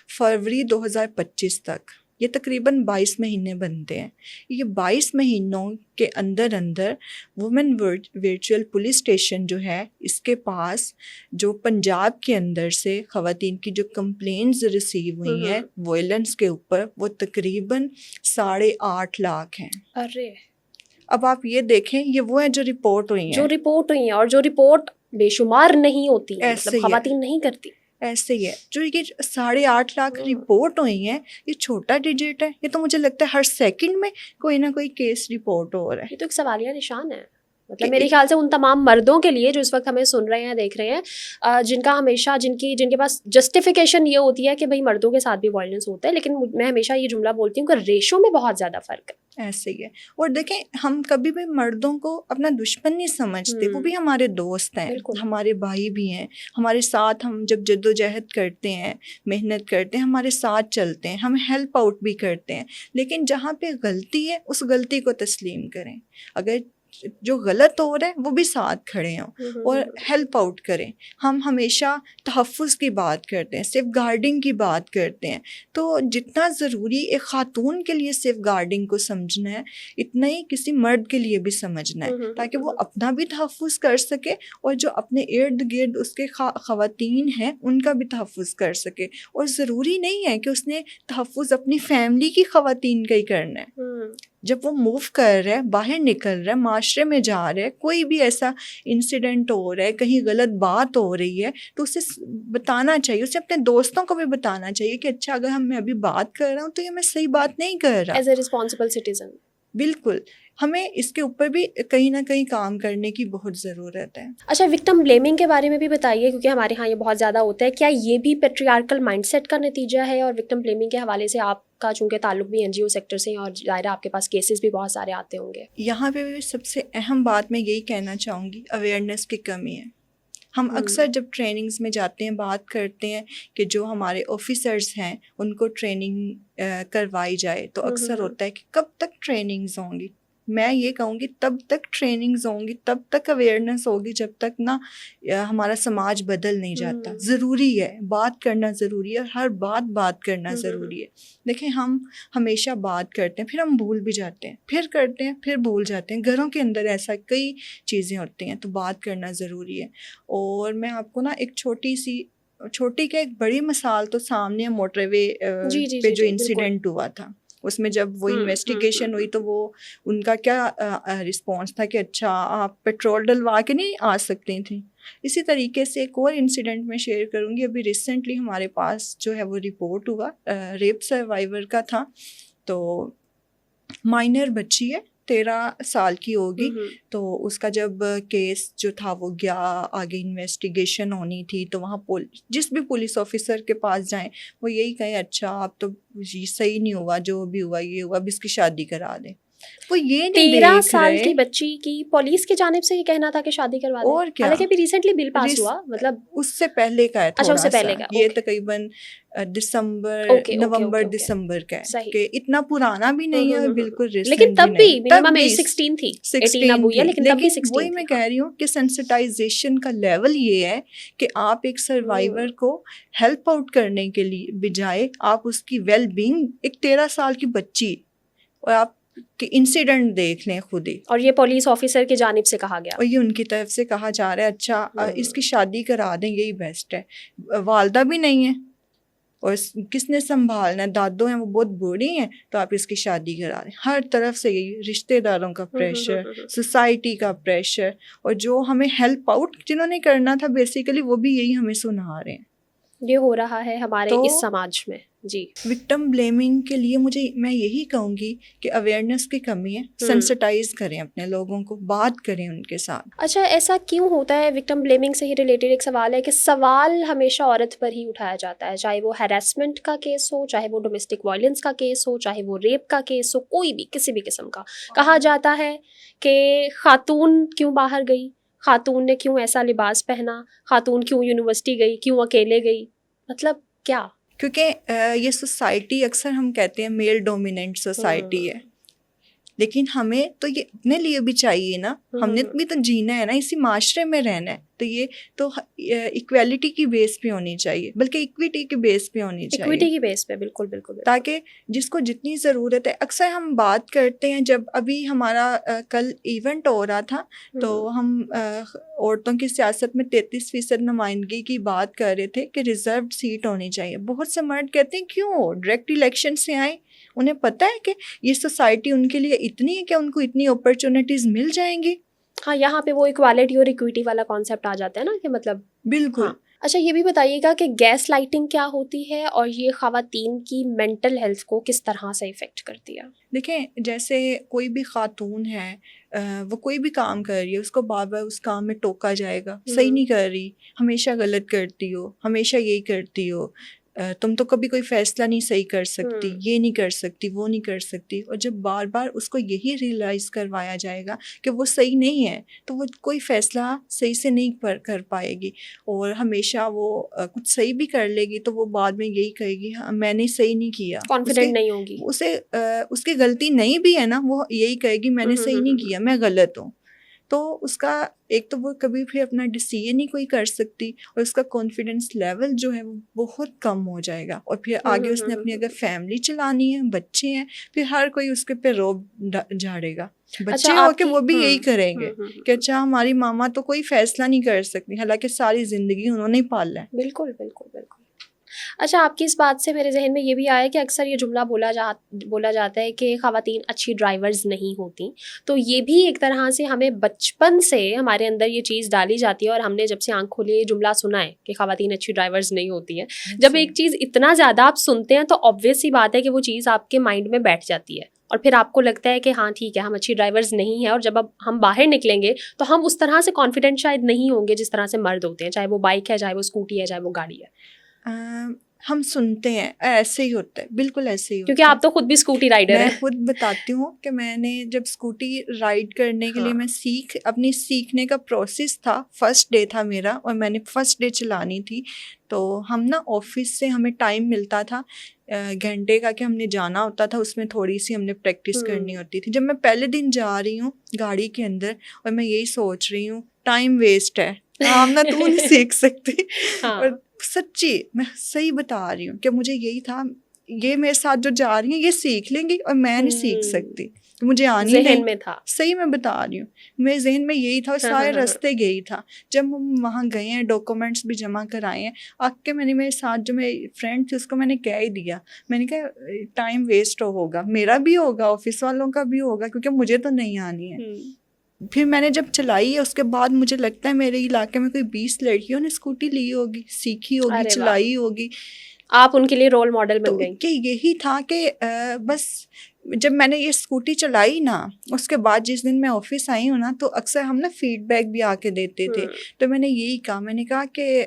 فروری 2025 تک یہ تقریباً 22 مہینے بنتے ہیں. یہ 22 مہینوں کے اندر وومن ورچوئل پولیس اسٹیشن جو ہے اس کے پاس جو پنجاب کے اندر سے خواتین کی جو کمپلینز ریسیو ہوئی ہیں وائلنس کے اوپر وہ تقریباً 8.5 لاکھ ہیں. ارے اب آپ یہ دیکھیں یہ وہ ہیں جو رپورٹ ہوئی ہیں اور جو رپورٹ بے شمار نہیں ہوتی ہیں، ایسے مطلب خواتین نہیں کرتی. ایسے ہی ہے. جو یہ 8.5 لاکھ رپورٹ ہوئی ہیں یہ چھوٹا ڈیجٹ ہے. یہ تو مجھے لگتا ہے ہر سیکنڈ میں کوئی نہ کوئی کیس رپورٹ ہو رہا ہے. یہ تو ایک سوالیہ نشان ہے. مطلب میرے خیال سے ان تمام مردوں کے لیے جو اس وقت ہمیں سن رہے ہیں دیکھ رہے ہیں جن کا ہمیشہ جن کے پاس جسٹیفیکیشن یہ ہوتی ہے کہ بھائی مردوں کے ساتھ بھی وائلنس ہوتا ہے، لیکن میں ہمیشہ یہ جملہ بولتی ہوں کہ ریشو میں بہت زیادہ فرق ہے. ایسے ہی ہے. اور دیکھیں ہم کبھی بھی مردوں کو اپنا دشمن نہیں سمجھتے، وہ بھی ہمارے دوست ہیں، ہمارے بھائی بھی ہیں، ہمارے ساتھ ہم جب جد و جہد کرتے ہیں، محنت کرتے ہیں، ہمارے ساتھ چلتے ہیں، ہم ہیلپ آؤٹ بھی کرتے ہیں. لیکن جہاں پہ غلطی ہے اس غلطی کو تسلیم کریں. اگر جو غلط ہو رہا ہے وہ بھی ساتھ کھڑے ہوں اور ہیلپ آؤٹ کریں. ہم ہمیشہ تحفظ کی بات کرتے ہیں، سیف گارڈنگ کی بات کرتے ہیں. تو جتنا ضروری ایک خاتون کے لیے سیف گارڈنگ کو سمجھنا ہے اتنا ہی کسی مرد کے لیے بھی سمجھنا ہے، تاکہ وہ اپنا بھی تحفظ کر سکے اور جو اپنے ارد گرد اس کے خواتین ہیں ان کا بھی تحفظ کر سکے. اور ضروری نہیں ہے کہ اس نے تحفظ اپنی فیملی کی خواتین کا ہی کرنا ہے. جب وہ موو کر رہا ہے، باہر نکل رہا ہے، معاشرے میں جا رہا ہے، کوئی بھی ایسا انسیڈنٹ ہو رہا ہے، کہیں غلط بات ہو رہی ہے، تو اسے بتانا چاہیے، اسے اپنے دوستوں کو بھی بتانا چاہیے کہ اچھا اگر میں ابھی بات کر رہا ہوں تو یہ میں صحیح بات نہیں کر رہا. ایز اے رسپانسبل سٹیزن بالکل ہمیں اس کے اوپر بھی کہیں نہ کہیں کام کرنے کی بہت ضرورت ہے. اچھا وکٹم بلیمنگ کے بارے میں بھی بتائیے، کیونکہ ہمارے ہاں یہ بہت زیادہ ہوتا ہے. کیا یہ بھی پیٹریارکل مائنڈ سیٹ کا نتیجہ ہے؟ اور وکٹم بلیمنگ کے حوالے سے آپ کا چونکہ تعلق بھی NGO سیکٹر سے اور ظاہر آپ کے پاس کیسز بھی بہت سارے آتے ہوں گے. یہاں پہ بھی سب سے اہم بات میں یہی کہنا چاہوں گی، اویئرنیس کی کمی ہے. ہم اکثر جب ٹریننگز میں جاتے ہیں بات کرتے ہیں کہ جو ہمارے آفیسرز ہیں ان کو ٹریننگ کروائی جائے، تو اکثر ہوتا ہے کہ کب تک ٹریننگز ہوں گی. میں یہ کہوں گی تب تک ٹریننگز ہوں گی، تب تک اویئرنیس ہوگی جب تک نا ہمارا سماج بدل نہیں جاتا. ضروری ہے بات کرنا، ضروری ہے، ہر بات کرنا ضروری ہے. دیکھیں ہم ہمیشہ بات کرتے ہیں پھر ہم بھول بھی جاتے ہیں، پھر کرتے ہیں پھر بھول جاتے ہیں. گھروں کے اندر ایسا کئی چیزیں ہوتی ہیں، تو بات کرنا ضروری ہے. اور میں آپ کو نا ایک چھوٹی کیا ایک بڑی مثال تو سامنے موٹر وے پہ جو انسیڈنٹ ہوا تھا، اس میں جب وہ انویسٹیگیشن ہوئی تو وہ ان کا کیا رسپانس تھا کہ اچھا آپ پیٹرول ڈلوا کے نہیں آ سکتی تھیں. اسی طریقے سے ایک اور انسیڈنٹ میں شیئر کروں گی. ابھی ریسنٹلی ہمارے پاس جو ہے وہ رپورٹ ہوا ریپ سروائیور کا تھا. تو مائنر بچی ہے، 13 سال کی ہوگی. تو اس کا جب کیس جو تھا وہ گیا آگے، انویسٹیگیشن ہونی تھی، تو وہاں جس بھی پولیس آفیسر کے پاس جائیں وہ یہی کہیں اچھا آپ تو صحیح نہیں ہوا، جو بھی ہوا یہ ہوا، اب اس کی شادی کرا دیں. وہ یہ نہیں 13 سال کی بچی کی پولیس کی جانب سے یہ کہنا تھا کہ شادی کروا دیں. اور کیا، حالانکہ ابھی ریسنٹلی بل پاس ہوا، مطلب اس سے پہلے کا ہے تھوڑا اس سے پہلے کا، یہ تقریباً نومبر دسمبر کا ہے، کہ اتنا پرانا بھی نہیں ہے بالکل ریسنٹ. لیکن تب بھی منیمم ایج 16 تھی، 18 اب ہوئی ہے، لیکن تب بھی 16 وہی میں کہہ رہی ہوں کہ سینسٹائزیشن کا لیول یہ ہے کہ آپ ایک سروائیور کو ہیلپ آؤٹ کرنے کے لیے بجائے آپ اس کی ویل بینگ، ایک 13 سال کی بچی، اور آپ کہ انسیڈنٹ دیکھ لیں خود ہی. اور یہ پولیس آفیسر کی جانب سے کہا گیا، اور یہ ان کی طرف سے کہا جا رہا ہے اچھا اس کی شادی کرا دیں، یہی بیسٹ ہے. والدہ بھی نہیں ہے اور کس نے سنبھالنا ہے، دادو ہیں وہ بہت بوڑھی ہیں، تو آپ اس کی شادی کرا دیں. ہر طرف سے یہی رشتہ داروں کا پریشر، سوسائٹی کا پریشر، اور جو ہمیں ہیلپ آؤٹ جنہوں نے کرنا تھا بیسیکلی وہ بھی یہی ہمیں سنا رہے ہیں. یہ ہو رہا ہے ہمارے اس سماج میں. جی وکٹم بلیمنگ کے لیے میں یہی کہوں گی کہ اویئرنیس کی کمی ہے. سینسٹائز کریں اپنے لوگوں کو، بات کریں ان کے ساتھ. اچھا ایسا کیوں ہوتا ہے؟ وکٹم بلیمنگ سے ہی ریلیٹڈ ایک سوال ہے کہ سوال ہمیشہ عورت پر ہی اٹھایا جاتا ہے، چاہے وہ ہیراسمنٹ کا کیس ہو، چاہے وہ ڈومیسٹک وائلنس کا کیس ہو، چاہے وہ ریپ کا کیس ہو، کوئی بھی کسی بھی قسم کا. کہا جاتا ہے کہ خاتون کیوں باہر گئی، خاتون نے کیوں ایسا لباس پہنا، خاتون کیوں یونیورسٹی گئی، کیوں اکیلے گئی. مطلب کیا؟ کیونکہ یہ سوسائٹی اکثر ہم کہتے ہیں میل ڈومیننٹ سوسائٹی ہے. لیکن ہمیں تو یہ اپنے لیے بھی چاہیے نا, ہم نے بھی تو جینا ہے نا, اسی معاشرے میں رہنا ہے, تو یہ تو ایکویلٹی کی بیس پہ ہونی چاہیے, بلکہ ایکویٹی کی بیس پہ ہونی چاہیے, ایکویٹی کی بیس پہ, بالکل بالکل, تاکہ جس کو جتنی ضرورت ہے. اکثر ہم بات کرتے ہیں, جب ابھی ہمارا کل ایونٹ ہو رہا تھا تو ہم عورتوں کی سیاست میں 33% نمائندگی کی بات کر رہے تھے کہ ریزروڈ سیٹ ہونی چاہیے. بہت سے مرد کہتے ہیں کیوں, ڈائریکٹ الیکشن سے آئیں, انہیں پتہ ہے کہ یہ سوسائٹی ان کے لیے اتنی ہے کہ ان کو اتنی اپرچونٹیز مل جائیں گی. ہاں, یہاں پہ وہ ایکوالٹی اور ایکویٹی والا کانسیپٹ آ جاتا ہے نا, کہ مطلب بالکل. اچھا, یہ بھی بتائیے گا کہ گیس لائٹنگ کیا ہوتی ہے اور یہ خواتین کی مینٹل ہیلتھ کو کس طرح سے افیکٹ کرتی ہے؟ دیکھیں, جیسے کوئی بھی خاتون ہے, وہ کوئی بھی کام کر رہی ہے, اس کو بار بار اس کام میں ٹوکا جائے گا, صحیح نہیں کر رہی, ہمیشہ غلط کرتی ہو, ہمیشہ یہی کرتی ہو, تم تو کبھی کوئی فیصلہ نہیں صحیح کر سکتی, یہ نہیں کر سکتی, وہ نہیں کر سکتی. اور جب بار بار اس کو یہی ریئلائز کروایا جائے گا کہ وہ صحیح نہیں ہے, تو وہ کوئی فیصلہ صحیح سے نہیں کر پائے گی, اور ہمیشہ وہ کچھ صحیح بھی کر لے گی تو وہ بعد میں یہی کہے گی میں نے صحیح نہیں کیا, کانفیڈنٹ نہیں ہوگی, اسے اس کی غلطی نہیں بھی ہے نا, وہ یہی کہے گی میں نے صحیح نہیں کیا, میں غلط ہوں. تو اس کا ایک تو وہ کبھی بھی اپنا ڈیسیژن ہی کوئی کر سکتی, اور اس کا کانفیڈنس لیول جو ہے وہ بہت کم ہو جائے گا. اور پھر آگے اس نے اپنی اگر فیملی چلانی ہے, بچے ہیں, پھر ہر کوئی اس کے پہ روب جھاڑے گا. بچے ہو کے وہ بھی یہی کریں گے کہ اچھا ہماری ماما تو کوئی فیصلہ نہیں کر سکتی, حالانکہ ساری زندگی انہوں نے پالا ہے. بالکل بالکل بالکل. اچھا, آپ کی اس بات سے میرے ذہن میں یہ بھی آیا کہ اکثر یہ جملہ بولا جاتا ہے کہ خواتین اچھی ڈرائیورز نہیں ہوتی, تو یہ بھی ایک طرح سے ہمیں بچپن سے ہمارے اندر یہ چیز ڈالی جاتی ہے, اور ہم نے جب سے آنکھ کھولی یہ جملہ سنا ہے کہ خواتین اچھی ڈرائیورز نہیں ہوتی ہیں. جب ایک چیز اتنا زیادہ آپ سنتے ہیں تو آبویس سی بات ہے کہ وہ چیز آپ کے مائنڈ میں بیٹھ جاتی ہے, اور پھر آپ کو لگتا ہے کہ ہاں ٹھیک ہے, ہم اچھی ڈرائیورز نہیں ہیں, اور جب اب ہم باہر نکلیں گے تو ہم اس طرح سے کانفیڈنٹ شاید نہیں ہوں گے جس طرح سے مرد ہوتے ہیں, چاہے وہ بائک ہے, چاہے وہ اسکوٹی ہے, چاہے وہ گاڑی ہے. ہم سنتے ہیں ایسے ہی ہوتا ہے, بالکل ایسے ہی ہوتا ہے, کیونکہ آپ تو خود بھی اسکوٹی رائڈر ہیں. میں خود بتاتی ہوں کہ میں نے جب اسکوٹی رائڈ کرنے کے لیے میں اپنی سیکھنے کا پروسیس تھا, فرسٹ ڈے تھا میرا, اور میں نے فرسٹ ڈے چلانی تھی. تو ہم نا آفس سے ہمیں ٹائم ملتا تھا گھنٹے کا کہ ہم نے جانا ہوتا تھا, اس میں تھوڑی سی ہم نے پریکٹس کرنی ہوتی تھی. جب میں پہلے دن جا رہی ہوں گاڑی کے اندر, اور میں یہی سوچ رہی ہوں ٹائم ویسٹ ہے, آمنہ تو نہیں سیکھ سکتی. اور سچی میں صحیح بتا رہی ہوں کہ مجھے یہی تھا, یہ میرے ساتھ جو جا رہی ہیں یہ سیکھ لیں گی اور میں نہیں سیکھ سکتی, مجھے آنی نہیں. ذہن میں تھا, صحیح میں بتا رہی ہوں, میرے ذہن میں یہی تھا, اور سارے راستے یہی تھا. جب ہم وہاں گئے ہیں, ڈاکومنٹس بھی جمع کرائے ہیں, آ کے میں نے میرے ساتھ جو میری فرینڈ تھی اس کو میں نے کہہ ہی دیا, میں نے کہا ٹائم ویسٹ ہوگا, میرا بھی ہوگا, آفس والوں کا بھی ہوگا, کیونکہ مجھے تو نہیں آنی ہے. پھر میں نے جب چلائی ہے اس کے بعد مجھے لگتا ہے میرے علاقے میں کوئی 20 لڑکیوں نے اسکوٹی لی ہوگی, سیکھی ہوگی, چلائی ہوگی. آپ ان کے لیے رول ماڈل بن گئی. کہ یہی تھا کہ بس جب میں نے یہ اسکوٹی چلائی نا, اس کے بعد جس دن میں آفس آئی ہوں نا, تو اکثر ہم نا فیڈ بیک بھی آ کے دیتے تھے. تو میں نے یہی کہا, میں نے کہا کہ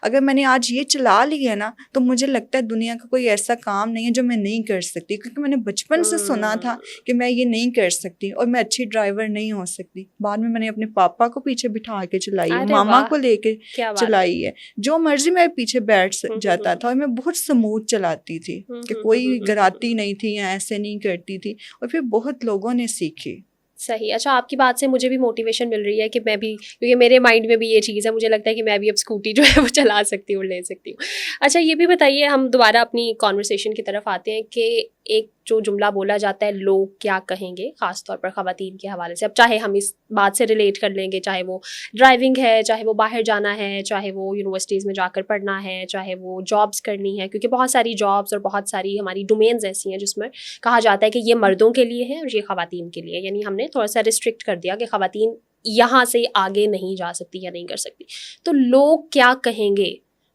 اگر میں نے آج یہ چلا لی ہے نا, تو مجھے لگتا ہے دنیا کا کوئی ایسا کام نہیں ہے جو میں نہیں کر سکتی, کیونکہ میں نے بچپن سے سنا تھا کہ میں یہ نہیں کر سکتی اور میں اچھی ڈرائیور نہیں ہو سکتی. بعد میں نے اپنے پاپا کو پیچھے بٹھا کے چلائی ہے, ماما کو لے کے چلائی ہے, جو مرضی میرے پیچھے بیٹھ جاتا تھا, اور میں بہت سموتھ چلاتی تھی کہ کوئی گراتی نہیں تھی یا ایسے نہیں کرتی تھی, اور پھر بہت لوگوں نے سیکھی. صحیح. اچھا, آپ کی بات سے مجھے بھی موٹیویشن مل رہی ہے کہ میں بھی, کیونکہ میرے مائنڈ میں بھی یہ چیز ہے, مجھے لگتا ہے کہ میں بھی اب اسکوٹی جو ہے وہ چلا سکتی ہوں, لے سکتی ہوں. اچھا, یہ بھی بتائیے, ہم دوبارہ اپنی کانورسیشن کی طرف آتے ہیں کہ ایک جو جملہ بولا جاتا ہے لوگ کیا کہیں گے, خاص طور پر خواتین کے حوالے سے. اب چاہے ہم اس بات سے ریلیٹ کر لیں گے, چاہے وہ ڈرائیونگ ہے, چاہے وہ باہر جانا ہے, چاہے وہ یونیورسٹیز میں جا کر پڑھنا ہے, چاہے وہ جابس کرنی ہے, کیونکہ بہت ساری جابس اور بہت ساری ہماری ڈومینز ایسی ہیں جس میں کہا جاتا ہے کہ یہ مردوں کے لیے ہے اور یہ خواتین کے لیے, یعنی ہم نے تھوڑا سا ریسٹرکٹ کر دیا کہ خواتین یہاں سے آگے نہیں جا سکتی یا نہیں کر سکتی. تو لوگ کیا کہیں گے,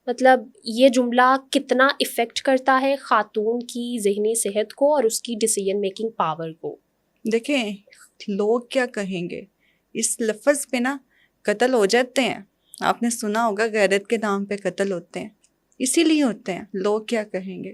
مطلب یہ جملہ کتنا افیکٹ کرتا ہے خاتون کی ذہنی صحت کو اور اس کی ڈیسیژن میکنگ پاور کو؟ دیکھیں, لوگ کیا کہیں گے, اس لفظ پہ نا قتل ہو جاتے ہیں. آپ نے سنا ہوگا غیرت کے نام پہ قتل ہوتے ہیں, اسی لیے ہوتے ہیں. لوگ کیا کہیں گے,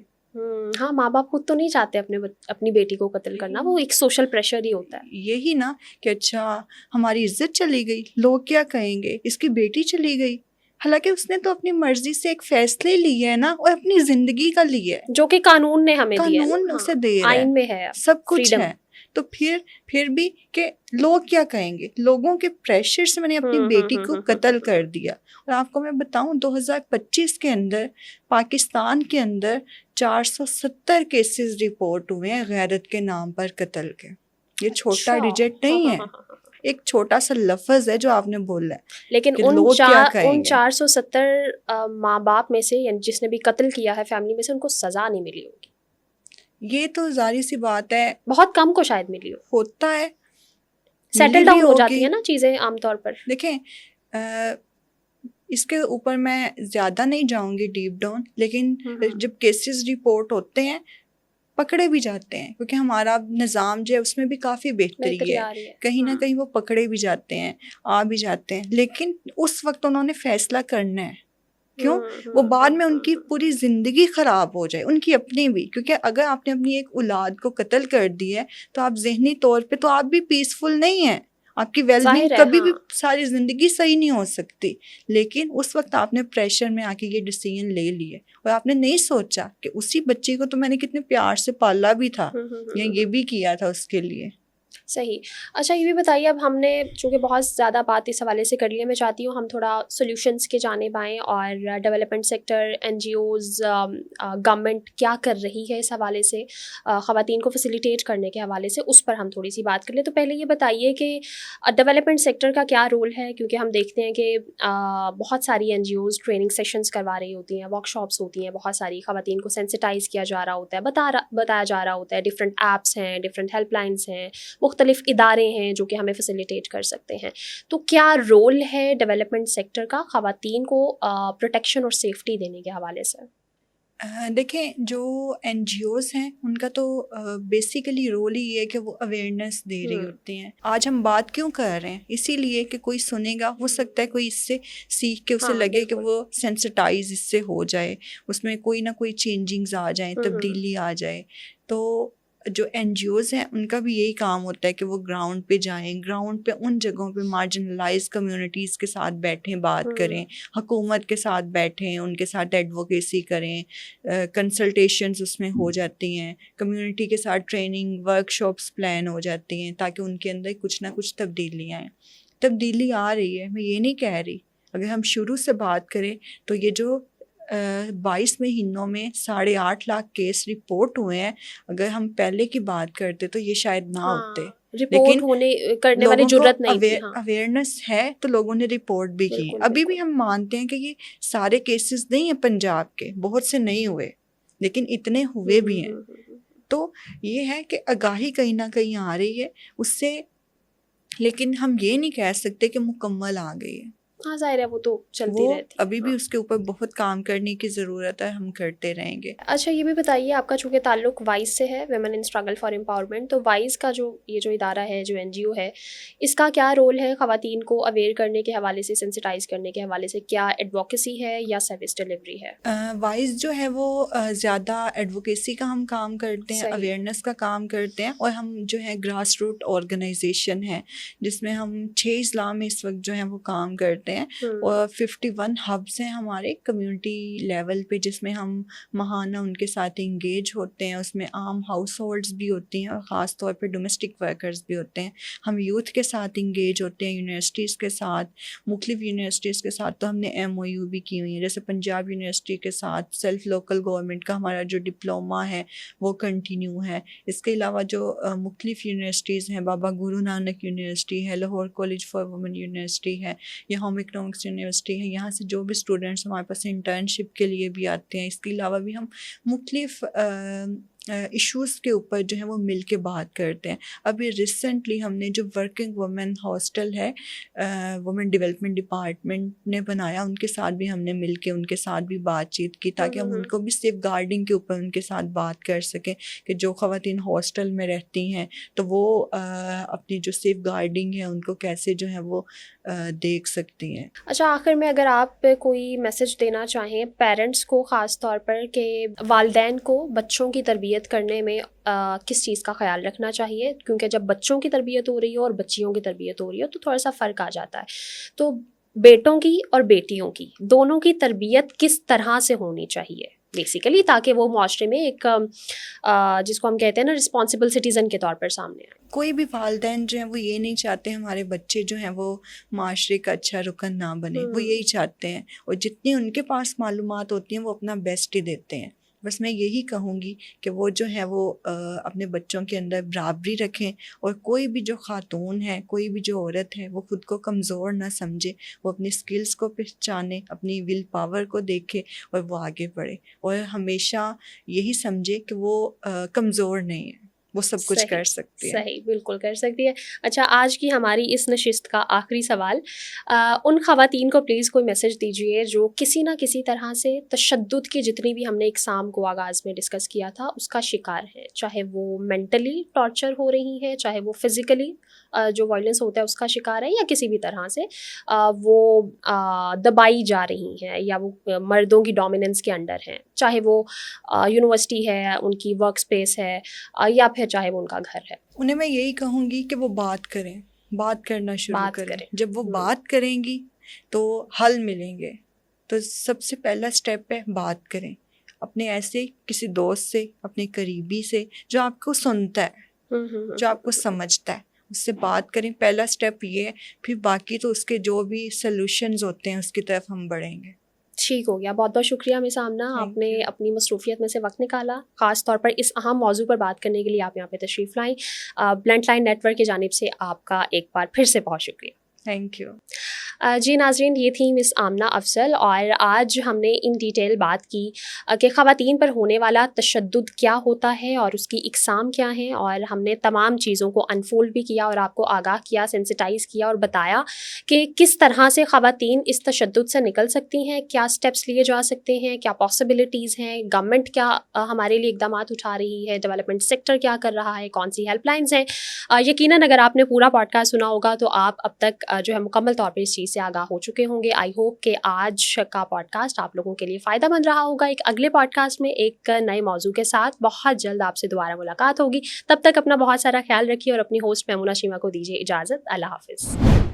ہاں, ماں باپ خود تو نہیں چاہتے اپنی بیٹی کو قتل کرنا, وہ ایک سوشل پریشر ہی ہوتا ہے. یہی نا کہ اچھا ہماری عزت چلی گئی, لوگ کیا کہیں گے, اس کی بیٹی چلی گئی, حالانکہ اس نے تو اپنی مرضی سے ایک فیصلے لیے ہے نا, اور اپنی زندگی کا لیے ہے, جو کہ قانون نے ہمیں دیا ہے, قانون اسے دے رہا ہے, آئین میں ہے, سب کچھ ہے. تو پھر بھی کہ لوگ کیا کہیں گے، لوگوں کے پریشر سے میں نے اپنی بیٹی کو قتل کر دیا. اور آپ کو میں بتاؤں 2025 کے اندر پاکستان کے اندر 470 کیسز رپورٹ ہوئے ہیں غیرت کے نام پر قتل کے. یہ چھوٹا ڈیجٹ نہیں ہے، ایک چھوٹا سا لفظ ہے جو آپ نے بولا ہے. لیکن کہ لوگ کیا کہیں ان گے. 470 ماں باپ میں سے، یعنی جس نے بھی قتل کیا ہے فیملی میں سے، ان کو سزا نہیں ملی ہوگی. یہ تو ظاہر سی بات ہے، بہت کم کو شاید ملی ہو. ہوتا ہے، سیٹل ڈاؤن ہو جاتی ہے نا چیزیں عام طور پر. دیکھیں اس کے اوپر میں زیادہ نہیں جاؤں گی ڈیپ ڈاؤن، لیکن جب کیسز رپورٹ ہوتے ہیں پکڑے بھی جاتے ہیں، کیونکہ ہمارا نظام جو ہے اس میں بھی کافی بہتری ہے، کہیں نہ کہیں وہ پکڑے بھی جاتے ہیں، آ بھی جاتے ہیں، لیکن اس وقت انہوں نے فیصلہ کرنا ہے. کیوں؟ وہ بعد میں ان کی پوری زندگی خراب ہو جائے، ان کی اپنی بھی. کیونکہ اگر آپ نے اپنی ایک اولاد کو قتل کر دی ہے تو آپ ذہنی طور پہ تو آپ بھی پیسفل نہیں ہیں، آپ کی ویل بینگ کبھی بھی ساری زندگی صحیح نہیں ہو سکتی. لیکن اس وقت آپ نے پریشر میں آ کے یہ ڈیسیژن لے لیے اور آپ نے نہیں سوچا کہ اسی بچے کو تو میں نے کتنے پیار سے پالا بھی تھا یا یہ بھی کیا تھا اس کے لیے. صحیح. اچھا یہ بھی بتائیے، اب ہم نے چونکہ بہت زیادہ بات اس حوالے سے کر لی ہے، میں چاہتی ہوں ہم تھوڑا سولوشنس کے جانب آئیں، اور development sector, N G Os, government کیا کر رہی ہے اس حوالے سے، خواتین کو فیسیلیٹیٹ کرنے کے حوالے سے، اس پر ہم تھوڑی سی بات کر لیں. تو پہلے یہ بتائیے کہ ڈیولپمنٹ سیکٹر کا کیا رول ہے، کیونکہ ہم دیکھتے ہیں کہ بہت ساری N G Os training sessions کروا رہی ہوتی ہیں، ورک شاپس ہوتی ہیں، بہت ساری خواتین کو سینسٹائز کیا جا رہا ہوتا ہے، بتایا جا رہا ہوتا ہے، ڈفرینٹ ایپس ہیں، ڈفرینٹ ہیلپ لائنس ہیں، مختلف ادارے ہیں جو کہ ہمیں فیسیلیٹیٹ کر سکتے ہیں. تو کیا رول ہے ڈیولپمنٹ سیکٹر کا خواتین کو پروٹیکشن اور سیفٹی دینے کے حوالے سے؟ دیکھیں جو این جی اوز ہیں ان کا تو بیسیکلی رول ہی ہے کہ وہ اویئرنیس دے رہی ہوتی ہیں. آج ہم بات کیوں کر رہے ہیں؟ اسی لیے کہ کوئی سنے گا، ہو سکتا ہے کوئی اس سے سیکھ کے اسے لگے کہ وہ سینسٹائز اس سے ہو جائے، اس میں کوئی نہ کوئی چینجنگز آ جائیں، تبدیلی آ جائے. تو جو این جی اوز ہیں ان کا بھی یہی کام ہوتا ہے کہ وہ گراؤنڈ پہ جائیں، گراؤنڈ پہ ان جگہوں پہ مارجنلائز کمیونٹیز کے ساتھ بیٹھیں، بات کریں، حکومت کے ساتھ بیٹھیں، ان کے ساتھ ایڈوکیسی کریں، کنسلٹیشنز اس میں ہو جاتی ہیں، کمیونٹی کے ساتھ ٹریننگ ورک شاپس پلان ہو جاتی ہیں تاکہ ان کے اندر کچھ نہ کچھ تبدیلی آئیں. تبدیلی آ رہی ہے، میں یہ نہیں کہہ رہی. اگر ہم شروع سے بات کریں تو یہ جو 22 مہینوں میں 8.5 لاکھ کیس رپورٹ ہوئے ہیں، اگر ہم پہلے کی بات کرتے تو یہ شاید نہ ہوتے. رپورٹ ہونے کرنے والی جرت نہیں تھی. اویئرنیس ہے تو لوگوں نے رپورٹ بھی کی. ابھی بھی ہم مانتے ہیں کہ یہ سارے کیسز نہیں ہیں پنجاب کے، بہت سے نہیں ہوئے، لیکن اتنے ہوئے بھی ہیں. تو یہ ہے کہ آگاہی کہیں نہ کہیں آ رہی ہے اس سے، لیکن ہم یہ نہیں کہہ سکتے کہ مکمل آ گئی ہے. ہاں ظاہر ہے وہ تو چلتی رہتی ہے، ابھی بھی اس کے اوپر بہت کام کرنے کی ضرورت ہے، ہم کرتے رہیں گے. اچھا یہ بھی بتائیے، آپ کا چونکہ تعلق وائز سے ہے، women in struggle for empowerment, تو وائز کا جو یہ جو ادارہ ہے، جو این جی او ہے، اس کا کیا رول ہے خواتین کو اویئر کرنے کے حوالے سے، سینسٹائز کرنے کے حوالے سے؟ کیا ایڈوکیسی ہے یا سروس ڈلیوری ہے؟ وائز جو ہے وہ زیادہ ایڈوکیسی کا ہم کام کرتے ہیں، اویئرنیس کا کام کرتے ہیں، اور ہم جو ہے گراس روٹ آرگنائزیشن ہے جس میں ہم 6 اضلاع میں اس وقت جو ہے وہ کام کرتے ہیں، اور 51 ہبس ہیں ہمارے کمیونٹی لیول پہ جس میں ہم ماہانہ ان کے ساتھ انگیج ہوتے ہیں. اس میں عام ہاؤس ہولڈس بھی ہوتی ہیں اور خاص طور پہ ڈومیسٹک ورکرز بھی ہوتے ہیں. ہم یوتھ کے ساتھ انگیج ہوتے ہیں، یونیورسٹیز کے ساتھ، مختلف یونیورسٹیز کے ساتھ. تو ہم نے ایم او یو بھی کی ہوئی ہیں، جیسے پنجاب یونیورسٹی کے ساتھ سیلف لوکل گورنمنٹ کا ہمارا جو ڈپلوما ہے وہ کنٹینیو ہے. اس کے علاوہ جو مختلف یونیورسٹیز ہیں، بابا گرو نانک یونیورسٹی ہے، Lahore college for women university ہے، یا ہوم اکنامکس یونیورسٹی ہے. یہاں سے جو بھی اسٹوڈنٹس ہمارے پاس انٹرنشپ کے لیے بھی آتے ہیں. اس کے علاوہ بھی ہم مختلف ایشوز کے اوپر جو ہے وہ مل کے بات کرتے ہیں. ابھی ریسنٹلی ہم نے جو ورکنگ وومن ہاسٹل ہے، وومن ڈیولپمنٹ ڈپارٹمنٹ نے بنایا، ان کے ساتھ بھی ہم نے مل کے ان کے ساتھ بھی بات چیت کی تاکہ ہم ان کو بھی سیف گارڈنگ کے اوپر ان کے ساتھ بات کر سکیں کہ جو خواتین ہاسٹل میں رہتی ہیں تو وہ اپنی جو سیف گارڈنگ ہے ان کو کیسے جو ہے وہ دیکھ سکتی ہیں. اچھا آخر میں اگر آپ کوئی میسج دینا چاہیں پیرنٹس کو، خاص طور پر کہ والدین کو بچوں کی تربیت کرنے میں کس چیز کا خیال رکھنا چاہیے؟ کیونکہ جب بچوں کی تربیت ہو رہی ہو اور بچیوں کی تربیت ہو رہی ہو تو تھوڑا سا فرق آ جاتا ہے. تو بیٹوں کی اور بیٹیوں کی دونوں کی تربیت کس طرح سے ہونی چاہیے بیسیکلی، تاکہ وہ معاشرے میں ایک جس کو ہم کہتے ہیں نا رسپانسبل سٹیزن کے طور پر سامنے آئے؟ کوئی بھی والدین جو ہیں وہ یہ نہیں چاہتے ہمارے بچے جو ہیں وہ معاشرے کا اچھا رکن نہ بنے، وہ یہی چاہتے ہیں، اور جتنی ان کے پاس معلومات ہوتی ہیں وہ اپنا بیسٹ ہی دیتے ہیں۔ بس میں یہی کہوں گی کہ وہ جو ہے وہ اپنے بچوں کے اندر برابری رکھیں، اور کوئی بھی جو خاتون ہے، کوئی بھی جو عورت ہے، وہ خود کو کمزور نہ سمجھے، وہ اپنی سکلز کو پہچانے، اپنی ول پاور کو دیکھے اور وہ آگے بڑھے، اور ہمیشہ یہی سمجھے کہ وہ کمزور نہیں ہے، وہ سب کچھ کر سکتی ہے۔ صحیح، بالکل کر سکتی ہے۔ اچھا، آج کی ہماری اس نشست کا آخری سوال، ان خواتین کو پلیز کوئی میسج دیجیے جو کسی نہ کسی طرح سے تشدد کی، جتنی بھی ہم نے اقسام کو آغاز میں ڈسکس کیا تھا، اس کا شکار ہے، چاہے وہ مینٹلی ٹارچر ہو رہی ہے، چاہے وہ فزیکلی جو وائلنس ہوتا ہے اس کا شکار ہے، یا کسی بھی طرح سے وہ دبائی جا رہی ہیں، یا وہ مردوں کی ڈومیننس کے انڈر ہیں، چاہے وہ یونیورسٹی ہے، ان کی ورک اسپیس ہے، یا پھر چاہے وہ ان کا گھر ہے۔ انہیں میں یہی کہوں گی کہ وہ بات کریں، بات کرنا شروع کریں۔ جب وہ بات کریں گی تو حل ملیں گے۔ تو سب سے پہلا سٹیپ ہے بات کریں، اپنے ایسے کسی دوست سے، اپنے قریبی سے جو آپ کو سنتا ہے، جو آپ کو سمجھتا ہے، اس سے بات کریں۔ پہلا سٹیپ یہ ہے، پھر باقی تو اس کے جو بھی سلوشنز ہوتے ہیں اس کی طرف ہم بڑھیں گے۔ ٹھیک ہو گیا، بہت بہت شکریہ مس آمنہ، آپ نے اپنی مصروفیت میں سے وقت نکالا، خاص طور پر اس اہم موضوع پر بات کرنے کے لیے آپ یہاں پہ تشریف لائیں۔ بلنٹ لائن نیٹ ورک کی جانب سے آپ کا ایک بار پھر سے بہت شکریہ۔ Thank you. جی ناظرین، یہ تھی مس آمنہ افضل، اور آج ہم نے ان ڈیٹیل بات کی کہ خواتین پر ہونے والا تشدد کیا ہوتا ہے اور اس کی اقسام کیا ہیں، اور ہم نے تمام چیزوں کو انفولڈ بھی کیا اور آپ کو آگاہ کیا، سینسٹائز کیا، اور بتایا کہ کس طرح سے خواتین اس تشدد سے نکل سکتی ہیں، کیا سٹیپس لیے جا سکتے ہیں، کیا پاسبلٹیز ہیں، گورنمنٹ کیا ہمارے لیے اقدامات اٹھا رہی ہے، ڈیولپمنٹ سیکٹر کیا کر رہا ہے، کون سی ہیلپ لائنز ہیں۔ یقیناً اگر آپ نے پورا پوڈ کاسٹ سنا ہوگا تو آپ اب تک جو ہے مکمل طور پر اس چیز سے آگاہ ہو چکے ہوں گے۔ آئی ہوپ کہ آج کا پوڈ کاسٹ آپ لوگوں کے لیے فائدہ مند رہا ہوگا۔ ایک اگلے پوڈ کاسٹ میں ایک نئے موضوع کے ساتھ بہت جلد آپ سے دوبارہ ملاقات ہوگی۔ تب تک اپنا بہت سارا خیال رکھیے اور اپنی ہوسٹ میمونہ شیما کو دیجیے اجازت۔ اللہ حافظ۔